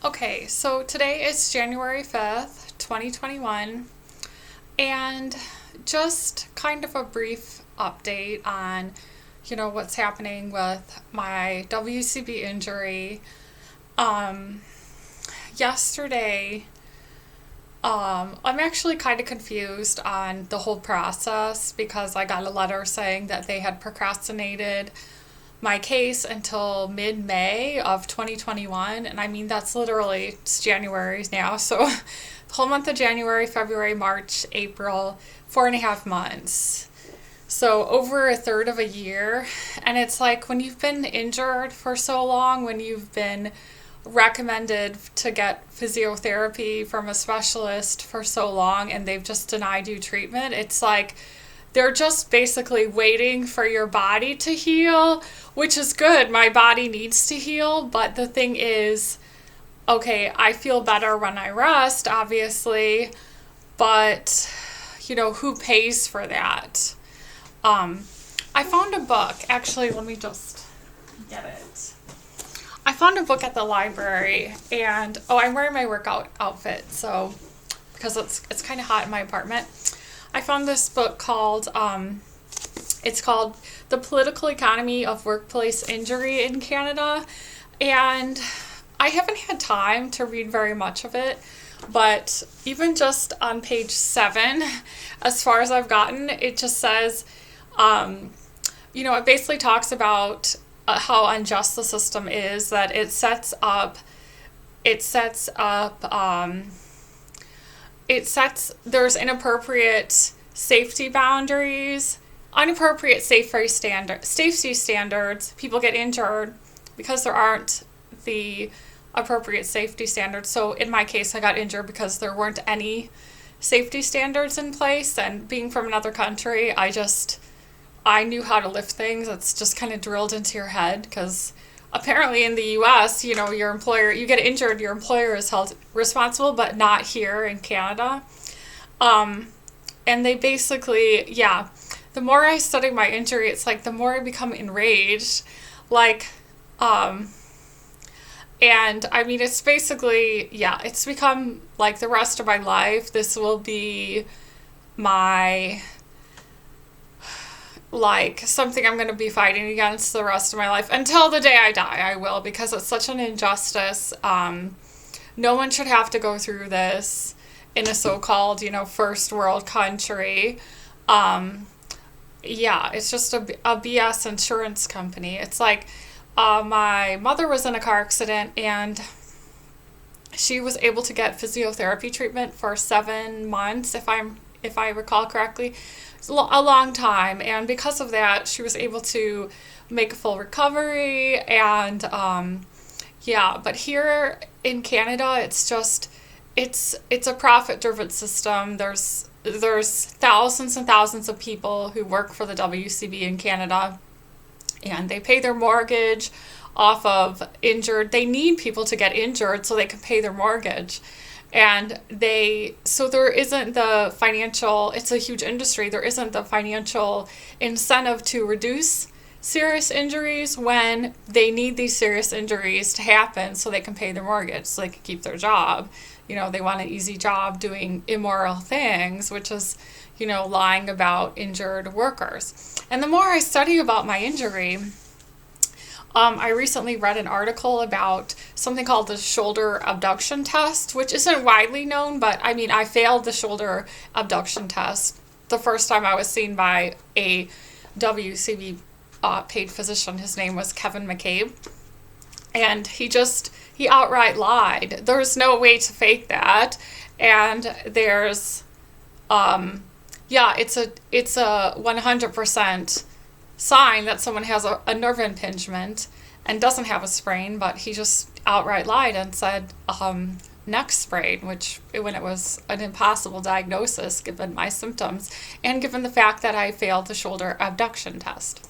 Okay, so today is January 5th, 2021, and just kind of a brief update on, what's happening with my WCB injury. Um, Yesterday, I'm actually kind of confused on the whole process because I got a letter saying that they had procrastinated my case until mid-May of 2021, and I mean that's literally it's January now, so the whole month of January, February, March, April, 4.5 months, so over a third of a year. And it's like when you've been injured for so long, when you've been recommended to get physiotherapy from a specialist for so long and they've just denied you treatment, it's like they're just basically waiting for your body to heal, which is good. My body needs to heal, but the thing is, okay, I feel better when I rest, obviously, but who pays for that? I found a book. Actually, let me just get it. I found a book at the library, and I'm wearing my workout outfit, so because it's kind of hot in my apartment. I found this book called it's called The Political Economy of Workplace Injury in Canada, and I haven't had time to read very much of it, but even just on page 7, as far as I've gotten, it just says, it basically talks about how unjust the system is, that there's inappropriate safety boundaries, inappropriate safety standards. People get injured because there aren't the appropriate safety standards. So in my case, I got injured because there weren't any safety standards in place. And being from another country, I knew how to lift things. It's just kind of drilled into your head because apparently in the US, your employer, you get injured, your employer is held responsible, but not here in Canada. And they basically, the more I study my injury, it's like the more I become enraged. And I mean, it's basically, it's become like the rest of my life. This will be my, something I'm going to be fighting against the rest of my life until the day I die. I will, because it's such an injustice. No one should have to go through this in a so-called, first world country. It's just a BS insurance company. It's like my mother was in a car accident and she was able to get physiotherapy treatment for 7 months, if I recall correctly. It's a long time, and because of that, she was able to make a full recovery. And but here in Canada, it's a profit-driven system. There's thousands and thousands of people who work for the WCB in Canada, and they pay their mortgage off of injured. They need people to get injured so they can pay their mortgage. And so there isn't the financial, it's a huge industry, there isn't the financial incentive to reduce serious injuries when they need these serious injuries to happen so they can pay their mortgage, so they can keep their job. They want an easy job doing immoral things, which is, lying about injured workers. And the more I study about my injury, I recently read an article about something called the shoulder abduction test, which isn't widely known, but I mean, I failed the shoulder abduction test the first time I was seen by a WCB paid physician. His name was Kevin McCabe, and he outright lied. There's no way to fake that, and there's it's a 100% sign that someone has a nerve impingement and doesn't have a sprain, but he just outright lied and said neck sprain, when it was an impossible diagnosis given my symptoms and given the fact that I failed the shoulder abduction test.